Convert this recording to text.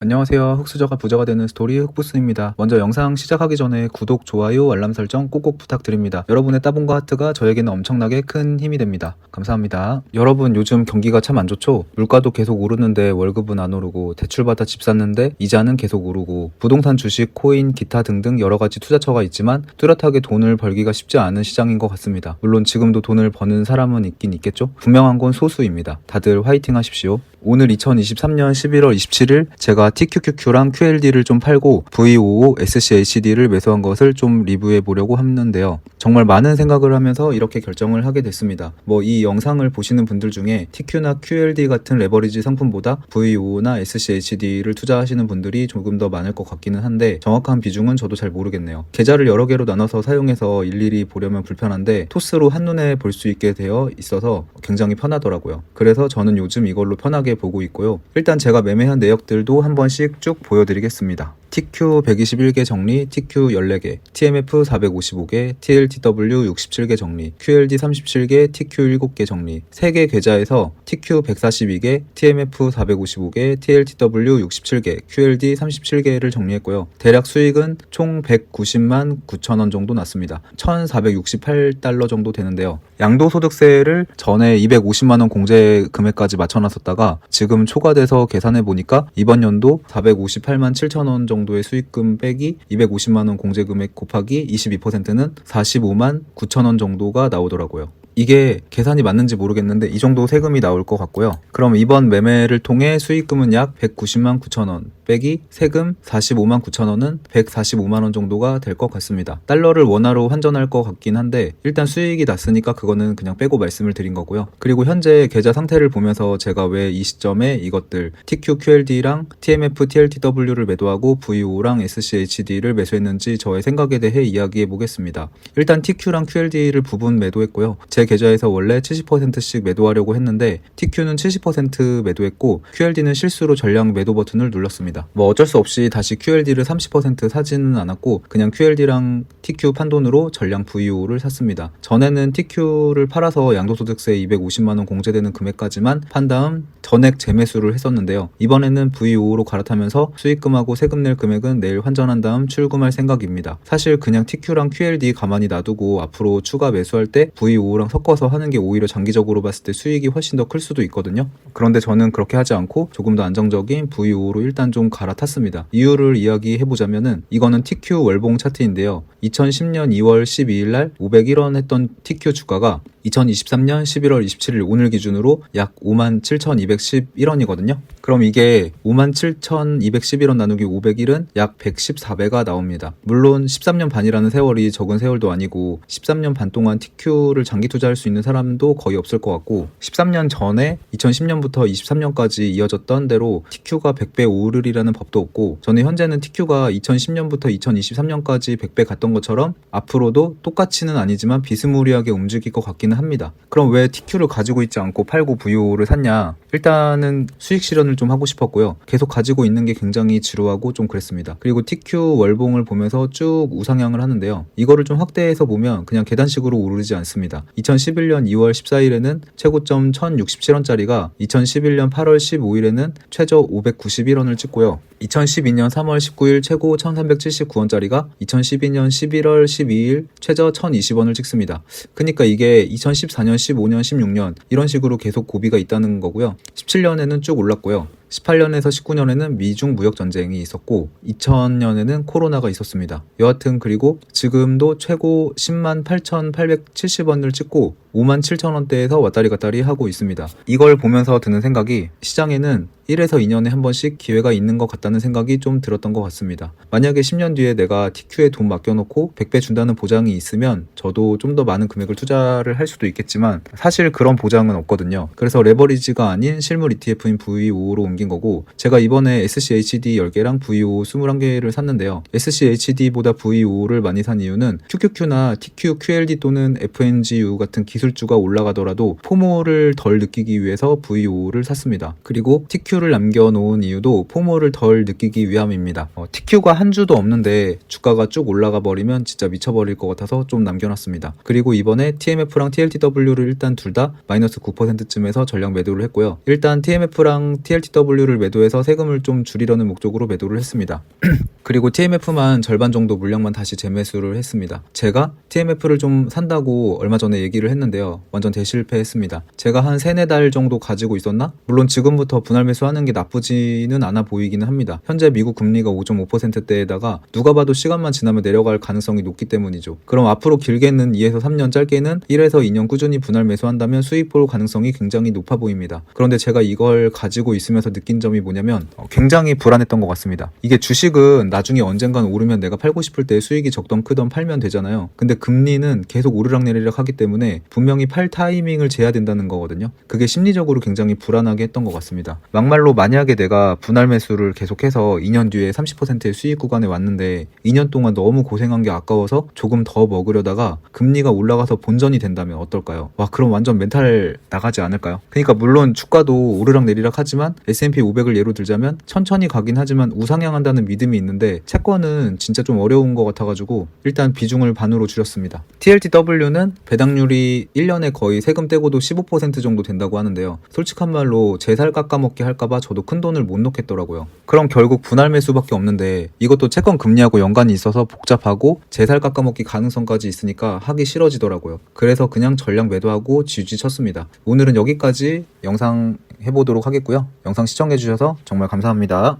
안녕하세요. 흑수저가 부자가 되는 스토리 흑부스입니다. 먼저 영상 시작하기 전에 구독, 좋아요, 알람 설정 꼭꼭 부탁드립니다. 여러분의 따봉과 하트가 저에게는 엄청나게 큰 힘이 됩니다. 감사합니다. 여러분, 요즘 경기가 참 안 좋죠? 물가도 계속 오르는데 월급은 안 오르고, 대출받아 집 샀는데 이자는 계속 오르고, 부동산, 주식, 코인, 기타 등등 여러가지 투자처가 있지만 뚜렷하게 돈을 벌기가 쉽지 않은 시장인 것 같습니다. 물론 지금도 돈을 버는 사람은 있긴 있겠죠? 분명한 건 소수입니다. 다들 화이팅 하십시오. 오늘 2023년 11월 27일 제가 TQQQ랑 QLD를 좀 팔고 V55 SCHD를 매수한 것을 좀 리뷰해 보려고 했는데요. 정말 많은 생각을 하면서 이렇게 결정을 하게 됐습니다. 이 영상을 보시는 분들 중에 TQ나 QLD 같은 레버리지 상품보다 V55나 SCHD를 투자하시는 분들이 조금 더 많을 것 같기는 한데 정확한 비중은 저도 잘 모르겠네요. 계좌를 여러 개로 나눠서 사용해서 일일이 보려면 불편한데 토스로 한눈에 볼 수 있게 되어 있어서 굉장히 편하더라고요. 그래서 저는 요즘 이걸로 편하게 보고 있고요. 일단 제가 매매한 내역들도 한 번씩 쭉 보여드리겠습니다. TQ 121개 정리, TQ 14개, TMF 455개, TLTW 67개 정리, QLD 37개, TQ 7개 정리, 3개 계좌에서 TQ 142개, TMF 455개, TLTW 67개, QLD 37개를 정리했고요. 대략 수익은 총 190만 9천원 정도 났습니다. 1468달러 정도 되는데요. 양도소득세를 전에 250만원 공제 금액까지 맞춰놨었다가 지금 초과돼서 계산해보니까 이번 연도 458만 7천원 정도의 수익금 빼기 250만원 공제 금액 곱하기 22%는 45만 9천원 정도가 나오더라고요. 이게 계산이 맞는지 모르겠는데 이 정도 세금이 나올 것 같고요. 그럼 이번 매매를 통해 수익금은 약 190만 9천원 빼기 세금 45만 9천원은 145만원 정도가 될 것 같습니다. 달러를 원화로 환전할 것 같긴 한데 일단 수익이 났으니까 그거는 그냥 빼고 말씀을 드린 거고요. 그리고 현재 계좌 상태를 보면서 제가 왜 이 시점에 이것들 TQQLD랑 TMF, TLTW를 매도하고 V5랑 SCHD를 매수했는지 저의 생각에 대해 이야기해 보겠습니다. 일단 TQ랑 QLD를 부분 매도했고요. 제 계좌에서 원래 70%씩 매도하려고 했는데 TQ는 70% 매도했고 QLD는 실수로 전량 매도 버튼을 눌렀습니다. 어쩔 수 없이 다시 QLD를 30% 사지는 않았고 그냥 QLD랑 TQ 판돈으로 전량 V5를 샀습니다. 전에는 TQ를 팔아서 양도소득세 250만원 공제되는 금액까지만 판 다음 전액 재매수를 했었는데요. 이번에는 V5로 갈아타면서 수익금하고 세금 낼 금액은 내일 환전한 다음 출금할 생각입니다. 사실 그냥 TQ랑 QLD 가만히 놔두고 앞으로 추가 매수할 때 V5랑 섞어서 하는 게 오히려 장기적으로 봤을 때 수익이 훨씬 더 클 수도 있거든요. 그런데 저는 그렇게 하지 않고 조금 더 안정적인 V5로 일단 좀 갈아탔습니다. 이유를 이야기해보자면은 이거는 TQ 월봉 차트인데요. 2010년 2월 12일 날 501원 했던 TQ 주가가 2023년 11월 27일 오늘 기준으로 약 57,211원이거든요. 그럼 이게 57,211원 나누기 501은 약 114배가 나옵니다. 물론 13년 반이라는 세월이 적은 세월도 아니고 13년 반 동안 TQ를 장기 투자할 수 있는 사람도 거의 없을 것 같고 13년 전에 2010년부터 23년까지 이어졌던 대로 TQ가 100배 오르리라는 법도 없고 저는 현재는 TQ가 2010년부터 2023년까지 100배 갔던 것처럼 앞으로도 똑같이는 아니지만 비스무리하게 움직일 것 같기는 합니다. 그럼 왜 TQ를 가지고 있지 않고 팔고 V5를 샀냐? 일단은 수익 실현을 좀 하고 싶었고요. 계속 가지고 있는 게 굉장히 지루하고 좀 그랬습니다. 그리고 TQ 월봉을 보면서 쭉 우상향을 하는데요. 이거를 좀 확대해서 보면 그냥 계단식으로 오르지 않습니다. 2011년 2월 14일에는 최고점 1067원짜리가 2011년 8월 15일에는 최저 591원을 찍고요. 2012년 3월 19일 최고 1379원짜리가 2012년 11월 12일 최저 1020원을 찍습니다. 그러니까 이게 2014년, 15년, 16년 이런 식으로 계속 고비가 있다는 거고요. 17년에는 쭉 올랐고요. 18년에서 19년에는 미중 무역 전쟁이 있었고 2000년에는 코로나가 있었습니다. 여하튼 그리고 지금도 최고 10만 8,870원을 찍고 5만 7천원대에서 왔다리 갔다리 하고 있습니다. 이걸 보면서 드는 생각이 시장에는 1에서 2년에 한 번씩 기회가 있는 것 같다는 생각이 좀 들었던 것 같습니다. 만약에 10년 뒤에 내가 TQ에 돈 맡겨놓고 100배 준다는 보장이 있으면 저도 좀 더 많은 금액을 투자를 할 수도 있겠지만 사실 그런 보장은 없거든요. 그래서 레버리지가 아닌 실물 ETF인 V5로 옮긴 거고 제가 이번에 SCHD 10개랑 V5 21개를 샀는데요. SCHD보다 V5를 많이 산 이유는 QQQ나 TQ, QLD 또는 FNGU 같은 기술주가 올라가더라도 포모를 덜 느끼기 위해서 V5를 샀습니다. 그리고 TQ를 남겨놓은 이유도 포모를 덜 느끼기 위함입니다. TQ가 한 주도 없는데 주가가 쭉 올라가 버리면 진짜 미쳐버릴 것 같아서 좀 남겨놨습니다. 그리고 이번에 TMF랑 TLTW를 일단 둘 다 마이너스 9%쯤에서 전량 매도를 했고요. 일단 TMF랑 TLTW TLTW를 매도해서 세금을 좀 줄이려는 목적으로 매도를 했습니다. 그리고 TMF만 절반 정도 물량만 다시 재매수를 했습니다. 제가 TMF를 좀 산다고 얼마 전에 얘기를 했는데요. 완전 대실패했습니다. 제가 한 3-4달 정도 가지고 있었나? 물론 지금부터 분할 매수하는 게 나쁘지는 않아 보이기는 합니다. 현재 미국 금리가 5.5%대에다가 누가 봐도 시간만 지나면 내려갈 가능성이 높기 때문이죠. 그럼 앞으로 길게는 2에서 3년, 짧게는 1에서 2년 꾸준히 분할 매수한다면 수익 볼 가능성이 굉장히 높아 보입니다. 그런데 제가 이걸 가지고 있으면서 느낀 점이 뭐냐면 굉장히 불안했던 것 같습니다. 이게 주식은 나중에 언젠간 오르면 내가 팔고 싶을 때 수익이 적던 크던 팔면 되잖아요. 근데 금리는 계속 오르락내리락 하기 때문에 분명히 팔 타이밍을 재야 된다는 거거든요. 그게 심리적으로 굉장히 불안하게 했던 것 같습니다. 막말로 만약에 내가 분할 매수를 계속해서 2년 뒤에 30%의 수익 구간에 왔는데 2년 동안 너무 고생한 게 아까워서 조금 더 먹으려다가 금리가 올라가서 본전이 된다면 어떨까요? 와, 그럼 완전 멘탈 나가지 않을까요? 그러니까 물론 주가도 오르락내리락 하지만 S&P 500을 예로 들자면 천천히 가긴 하지만 우상향한다는 믿음이 있는데 채권은 진짜 좀 어려운 것 같아가지고 일단 비중을 반으로 줄였습니다. TLTW는 배당률이 1년에 거의 세금 떼고도 15% 정도 된다고 하는데요. 솔직한 말로 제 살 깎아먹기 할까봐 저도 큰 돈을 못 넣겠더라고요. 그럼 결국 분할 매수밖에 없는데 이것도 채권 금리하고 연관이 있어서 복잡하고 제 살 깎아먹기 가능성까지 있으니까 하기 싫어지더라고요. 그래서 그냥 전량 매도하고 지지 쳤습니다. 오늘은 여기까지 영상 해보도록 하겠고요. 영상 시청해주셔서 정말 감사합니다.